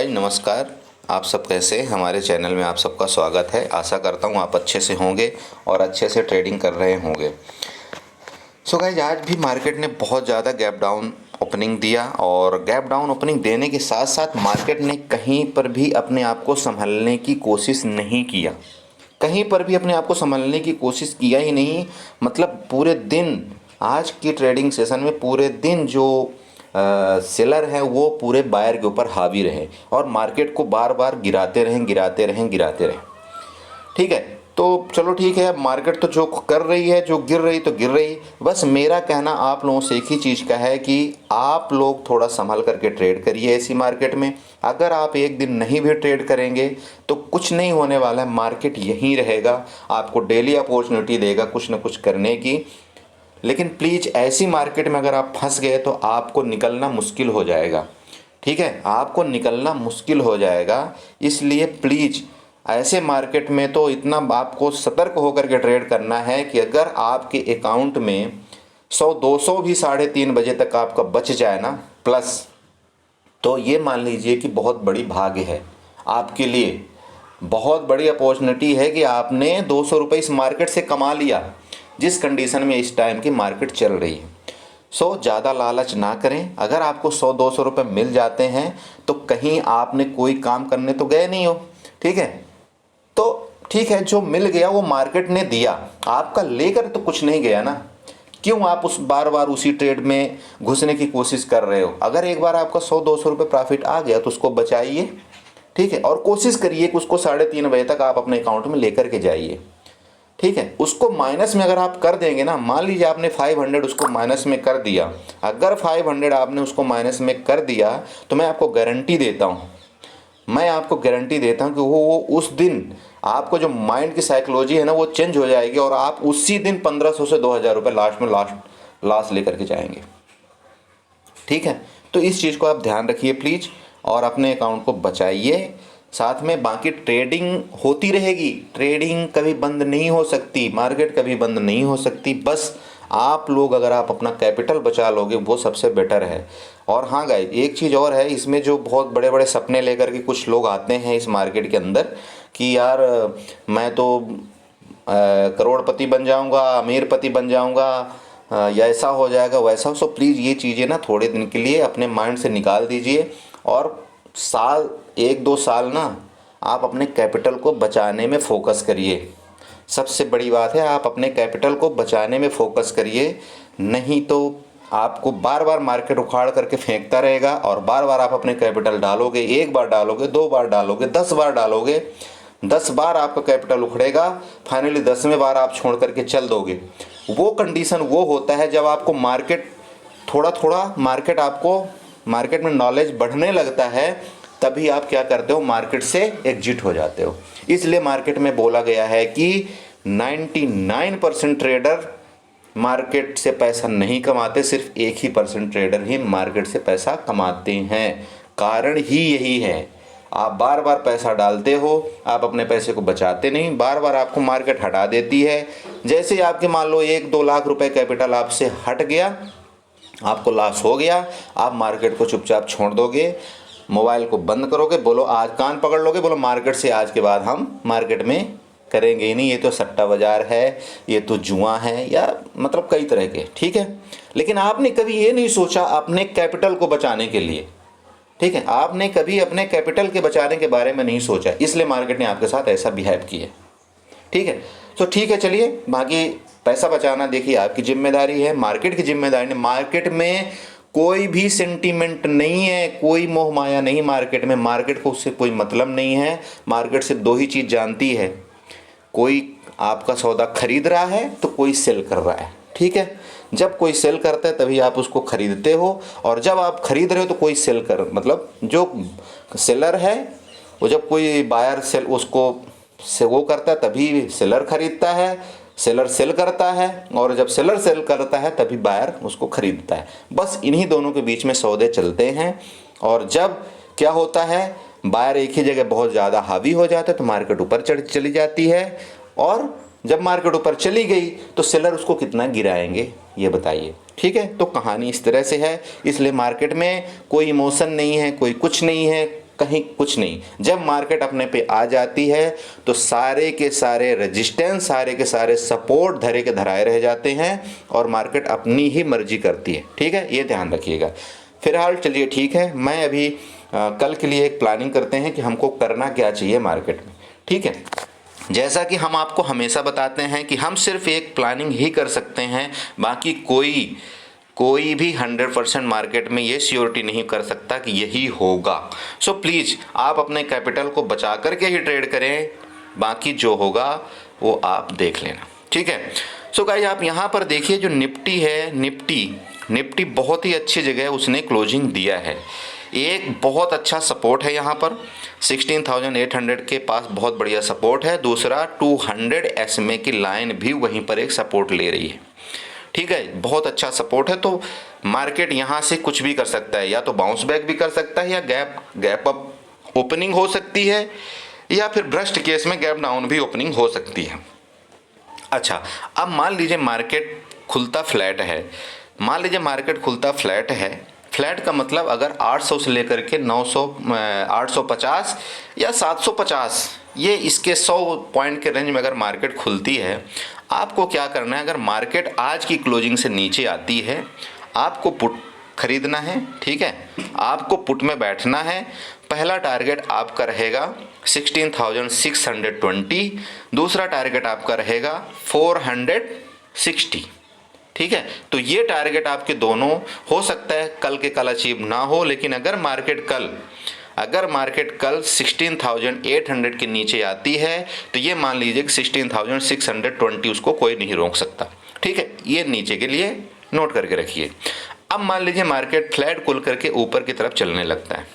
Guys नमस्कार। आप सब कैसे हैं? हमारे चैनल में आप सबका स्वागत है। आशा करता हूँ आप अच्छे से होंगे और अच्छे से ट्रेडिंग कर रहे होंगे। सो गाइस आज भी मार्केट ने बहुत ज़्यादा गैप डाउन ओपनिंग दिया और गैप डाउन ओपनिंग देने के साथ साथ मार्केट ने कहीं पर भी अपने आप को संभालने की कोशिश नहीं किया। कहीं पर भी अपने आप को संभालने की कोशिश किया ही नहीं। मतलब पूरे दिन आज की ट्रेडिंग सेशन में पूरे दिन जो सेलर हैं वो पूरे बायर के ऊपर हावी रहे और मार्केट को बार बार गिराते रहें। ठीक है, तो चलो ठीक है। अब मार्केट तो जो कर रही है, जो गिर रही तो गिर रही। बस मेरा कहना आप लोगों से एक ही चीज़ का है कि आप लोग थोड़ा संभल करके ट्रेड करिए ऐसी मार्केट में। अगर आप एक दिन नहीं भी ट्रेड करेंगे तो कुछ नहीं होने वाला है, मार्केट यहीं रहेगा, आपको डेली अपॉर्चुनिटी देगा कुछ ना कुछ करने की। लेकिन प्लीज़ ऐसी मार्केट में अगर आप फंस गए तो आपको निकलना मुश्किल हो जाएगा। ठीक है, आपको निकलना मुश्किल हो जाएगा। इसलिए प्लीज़ ऐसे मार्केट में तो इतना आपको सतर्क होकर के ट्रेड करना है कि अगर आपके अकाउंट में 100-200 भी 3:30 बजे तक आपका बच जाए ना प्लस, तो ये मान लीजिए कि बहुत बड़ी भाग्य है आपके लिए। बहुत बड़ी अपॉर्चुनिटी है कि आपने 200 रुपये इस मार्केट से कमा लिया जिस कंडीशन में इस टाइम की मार्केट चल रही है। सो ज़्यादा लालच ना करें। अगर आपको 100-200 रुपये मिल जाते हैं तो कहीं आपने कोई काम करने तो गए नहीं हो। ठीक है, तो ठीक है, जो मिल गया वो मार्केट ने दिया, आपका लेकर तो कुछ नहीं गया ना। क्यों आप उस बार बार उसी ट्रेड में घुसने की कोशिश कर रहे हो? अगर एक बार आपका 100-200 रुपये प्रॉफिट आ गया तो उसको बचाइए। ठीक है, और कोशिश करिए कि उसको 3:30 बजे तक आप अपने अकाउंट में लेकर के जाइए। ठीक है, उसको माइनस में अगर आप कर देंगे ना, मान लीजिए आपने 500 उसको माइनस में कर दिया। अगर 500 आपने उसको माइनस में कर दिया तो मैं आपको गारंटी देता हूँ कि वो उस दिन आपको जो माइंड की साइकोलॉजी है ना वो चेंज हो जाएगी और आप उसी दिन 1500 से 2000 रुपये लास्ट लेकर के जाएंगे। ठीक है, तो इस चीज़ को आप ध्यान रखिए प्लीज़ और अपने अकाउंट को बचाइए। साथ में बाकी ट्रेडिंग होती रहेगी, ट्रेडिंग कभी बंद नहीं हो सकती, मार्केट कभी बंद नहीं हो सकती। बस आप लोग अगर आप अपना कैपिटल बचा लोगे वो सबसे बेटर है। और हाँ गाइस, एक चीज़ और है इसमें, जो बहुत बड़े बड़े सपने लेकर के कुछ लोग आते हैं इस मार्केट के अंदर कि यार मैं तो करोड़पति बन जाऊंगा, अमीरपति बन जाऊंगा, या ऐसा हो जाएगा वैसा। सो प्लीज़ ये चीज़ें ना थोड़े दिन के लिए अपने माइंड से निकाल दीजिए और साल 1-2 साल ना आप अपने कैपिटल को बचाने में फोकस करिए। सबसे बड़ी बात है, आप अपने कैपिटल को बचाने में फोकस करिए। नहीं तो आपको बार बार मार्केट उखाड़ करके फेंकता रहेगा और बार बार आप अपने कैपिटल डालोगे। 1 बार डालोगे, 2 बार डालोगे, 10 बार डालोगे, 10 बार आपका कैपिटल उखड़ेगा, फाइनली 10वें बार आप छोड़ करके चल दोगे। वो कंडीशन वो होता है जब आपको मार्केट थोड़ा थोड़ा मार्केट में नॉलेज बढ़ने लगता है, तभी आप क्या करते हो, मार्केट से एग्जिट हो जाते हो। इसलिए मार्केट में बोला गया है कि 99% ट्रेडर मार्केट से पैसा नहीं कमाते, सिर्फ 1% ट्रेडर ही मार्केट से पैसा कमाते हैं। कारण ही यही है, आप बार बार पैसा डालते हो, आप अपने पैसे को बचाते नहीं, बार बार आपको मार्केट हटा देती है। जैसे आपके मान लो 1-2 लाख रुपए कैपिटल आपसे हट गया, आपको लॉस हो गया, आप मार्केट को चुपचाप छोड़ दोगे, मोबाइल को बंद करोगे, बोलो आज कान पकड़ लोगे, बोलो मार्केट से आज के बाद हम मार्केट में करेंगे ही नहीं, ये तो सट्टा बाजार है, ये तो जुआ है, या मतलब कई तरह के। ठीक है, लेकिन आपने कभी ये नहीं सोचा अपने कैपिटल को बचाने के लिए। ठीक है, आपने कभी अपने कैपिटल के बचाने के बारे में नहीं सोचा, इसलिए मार्केट ने आपके साथ ऐसा बिहेव किया। ठीक है, तो ठीक है, चलिए बाकी पैसा बचाना देखिए आपकी जिम्मेदारी है, मार्केट की जिम्मेदारी नहीं। मार्केट में कोई भी सेंटीमेंट नहीं है, कोई मोह माया नहीं मार्केट में। मार्केट को उससे कोई मतलब नहीं है। मार्केट सिर्फ 2 ही चीज़ जानती है, कोई आपका सौदा खरीद रहा है तो कोई सेल कर रहा है। ठीक है, जब कोई सेल करता है तभी आप उसको खरीदते हो, और जब आप खरीद रहे हो तो कोई सेल कर, मतलब जो सेलर है वो, जब कोई बायर सेल उसको से वो करता है तभी सेलर खरीदता है, सेलर सेल करता है, और जब सेलर सेल करता है तभी बायर उसको खरीदता है। बस इन्हीं दोनों के बीच में सौदे चलते हैं। और जब क्या होता है, बायर एक ही जगह बहुत ज़्यादा हावी हो जाता है तो मार्केट ऊपर चली जाती है, और जब मार्केट ऊपर चली गई तो सेलर उसको कितना गिराएंगे ये बताइए। ठीक है, तो कहानी इस तरह से है। इसलिए मार्केट में कोई इमोशन नहीं है, कोई कुछ नहीं है, कहीं कुछ नहीं। जब मार्केट अपने पे आ जाती है तो सारे के सारे रेजिस्टेंस, सारे के सारे सपोर्ट धरे के धराए रह जाते हैं और मार्केट अपनी ही मर्जी करती है। ठीक है, ये ध्यान रखिएगा। फिलहाल चलिए ठीक है, मैं अभी कल के लिए एक प्लानिंग करते हैं कि हमको करना क्या चाहिए मार्केट में। ठीक है, जैसा कि हम आपको हमेशा बताते हैं कि हम सिर्फ एक प्लानिंग ही कर सकते हैं, बाकी कोई भी 100% मार्केट में ये श्योरिटी नहीं कर सकता कि यही होगा। सो प्लीज़ आप अपने कैपिटल को बचा करके ही ट्रेड करें, बाकी जो होगा वो आप देख लेना। ठीक है। सो गाइस आप यहाँ पर देखिए जो निफ्टी है, निफ्टी बहुत ही अच्छी जगह उसने क्लोजिंग दिया है। एक बहुत अच्छा सपोर्ट है यहाँ पर 16,800 के पास, बहुत बढ़िया सपोर्ट है। दूसरा 200 SMA की लाइन भी वहीं पर एक सपोर्ट ले रही है। ठीक है, बहुत अच्छा सपोर्ट है। तो मार्केट यहाँ से कुछ भी कर सकता है, या तो बाउंस बैक भी कर सकता है, या गैप अप ओपनिंग हो सकती है, या फिर ब्रस्ट केस में गैप डाउन भी ओपनिंग हो सकती है। अच्छा, अब मान लीजिए मार्केट खुलता फ्लैट है, मान लीजिए मार्केट खुलता फ्लैट है। फ्लैट का मतलब अगर 800 से लेकर के 850 या 750, ये इसके 100 पॉइंट के रेंज में अगर मार्केट खुलती है, आपको क्या करना है? अगर मार्केट आज की क्लोजिंग से नीचे आती है, आपको पुट खरीदना है। ठीक है, आपको पुट में बैठना है। पहला टारगेट आपका रहेगा 16,620, दूसरा टारगेट आपका रहेगा 460। ठीक है, तो ये टारगेट आपके दोनों हो सकता है कल के कल अचीव ना हो, लेकिन अगर मार्केट कल 16,800 के नीचे आती है तो ये मान लीजिए कि 16,620 उसको कोई नहीं रोक सकता। ठीक है, ये नीचे के लिए नोट करके रखिए। अब मान लीजिए मार्केट फ्लैट खुल करके ऊपर की तरफ चलने लगता है।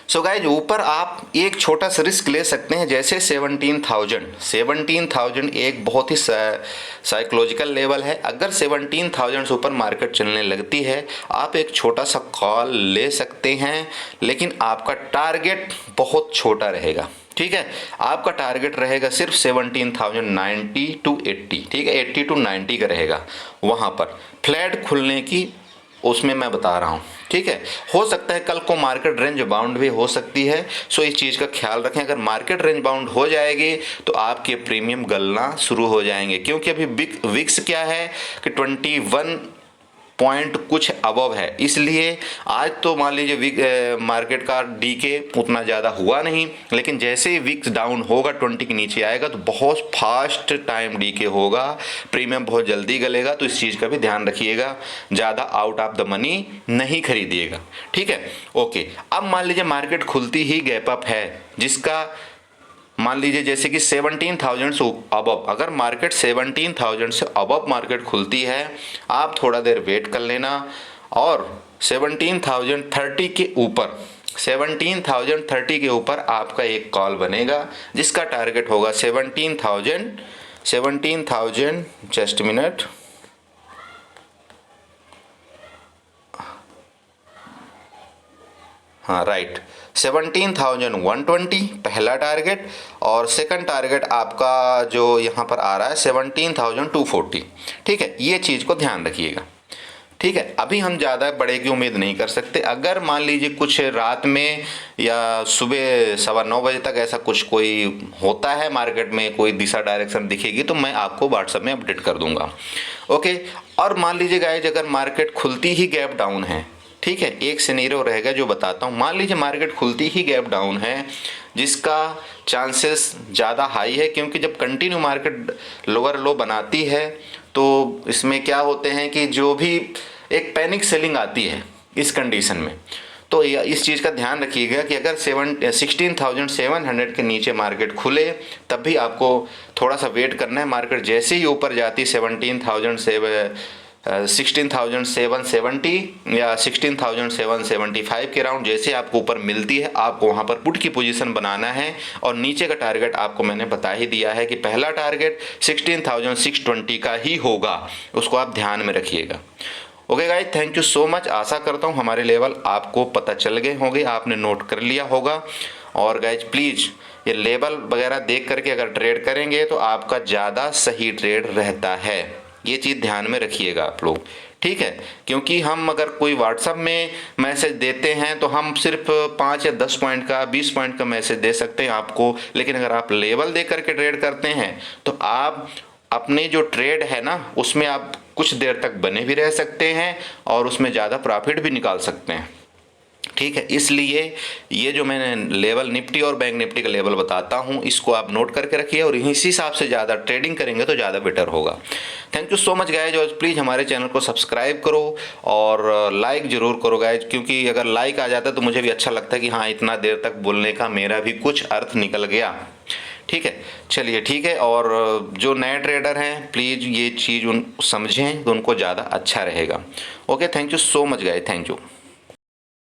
सो गाइज ऊपर आप एक छोटा सा रिस्क ले सकते हैं, जैसे 17,000 एक बहुत ही साइकोलॉजिकल लेवल है। अगर 17,000 से ऊपर मार्केट चलने लगती है, आप एक छोटा सा कॉल ले सकते हैं, लेकिन आपका टारगेट बहुत छोटा रहेगा। ठीक है, आपका टारगेट रहेगा सिर्फ 17,090 to 80। ठीक है, 80 to 90 का रहेगा वहाँ पर फ्लैट खुलने की, उसमें मैं बता रहा हूँ। ठीक है, हो सकता है कल को मार्केट रेंज बाउंड भी हो सकती है। सो इस चीज़ का ख्याल रखें। अगर मार्केट रेंज बाउंड हो जाएगी तो आपके प्रीमियम गलना शुरू हो जाएंगे, क्योंकि अभी विक्स क्या है कि 21 पॉइंट कुछ अबव है। इसलिए आज तो मान लीजिए मार्केट का डीके उतना ज़्यादा हुआ नहीं, लेकिन जैसे ही विक्स डाउन होगा 20 के नीचे आएगा तो बहुत फास्ट टाइम डीके होगा, प्रीमियम बहुत जल्दी गलेगा। तो इस चीज़ का भी ध्यान रखिएगा, ज़्यादा आउट ऑफ द मनी नहीं खरीदिएगा। ठीक है, ओके। अब मान लीजिए मार्केट खुलती ही गैप अप है, जिसका मान लीजिए जैसे कि 17,000 से अबव, अगर मार्केट 17,000 से अबव मार्केट खुलती है, आप थोड़ा देर वेट कर लेना और 17,030 के ऊपर 17,030 के ऊपर आपका एक कॉल बनेगा, जिसका टारगेट होगा 17,000 जस्ट मिनट, हाँ राइट, 17,120 पहला टारगेट, और सेकंड टारगेट आपका जो यहाँ पर आ रहा है 17,240। ठीक है, ये चीज़ को ध्यान रखिएगा। ठीक है, अभी हम ज़्यादा बड़े की उम्मीद नहीं कर सकते। अगर मान लीजिए कुछ रात में या सुबह 9:15 बजे तक ऐसा कुछ कोई होता है, मार्केट में कोई दिशा डायरेक्शन दिखेगी तो मैं आपको व्हाट्सएप में अपडेट कर दूंगा। ओके, और मान लीजिए गाइज अगर मार्केट खुलती ही गैप डाउन है, ठीक है, एक सिनेरियो रहेगा जो बताता हूँ। मान लीजिए मार्केट खुलती ही गैप डाउन है, जिसका चांसेस ज़्यादा हाई है, क्योंकि जब कंटिन्यू मार्केट लोअर लो बनाती है तो इसमें क्या होते हैं कि जो भी एक पैनिक सेलिंग आती है इस कंडीशन में, तो इस चीज़ का ध्यान रखिएगा कि अगर 16,700 के नीचे मार्केट खुले तब भी आपको थोड़ा सा वेट करना है। मार्केट जैसे ही ऊपर जाती 16,770 या 16,775 के राउंड जैसे आपको ऊपर मिलती है, आपको वहाँ पर पुट की पोजीशन बनाना है। और नीचे का टारगेट आपको मैंने बता ही दिया है कि पहला टारगेट 16,620 का ही होगा, उसको आप ध्यान में रखिएगा। Okay guys, thank you so much. आशा करता हूँ हमारे लेवल आपको पता चल गए होंगे, आपने नोट कर लिया होगा। और गाइज प्लीज़ ये लेवल वगैरह देख करके अगर ट्रेड करेंगे तो आपका ज़्यादा सही ट्रेड रहता है। ये चीज़ ध्यान में रखिएगा आप लोग, ठीक है। क्योंकि हम अगर कोई व्हाट्सअप में मैसेज देते हैं तो हम सिर्फ 5 या 10 पॉइंट का 20 पॉइंट का मैसेज दे सकते हैं आपको, लेकिन अगर आप लेवल दे करके ट्रेड करते हैं तो आप अपने जो ट्रेड है ना उसमें आप कुछ देर तक बने भी रह सकते हैं और उसमें ज़्यादा प्रॉफिट भी निकाल सकते हैं, ठीक है। इसलिए ये जो मैंने लेवल निफ्टी और बैंक निफ्टी का लेवल बताता हूँ इसको आप नोट करके रखिए और इसी हिसाब से ज़्यादा ट्रेडिंग करेंगे तो ज़्यादा बेटर होगा। Thank you so much guys, और प्लीज़ हमारे चैनल को सब्सक्राइब करो और लाइक ज़रूर करो गाइज, क्योंकि अगर लाइक आ जाता है तो मुझे भी अच्छा लगता है कि हाँ इतना देर तक बोलने का मेरा भी कुछ अर्थ निकल गया, ठीक है। चलिए ठीक है, और जो नए ट्रेडर हैं प्लीज़ ये चीज़ समझें तो उनको ज़्यादा अच्छा रहेगा। Okay, thank you so much guys, thank you.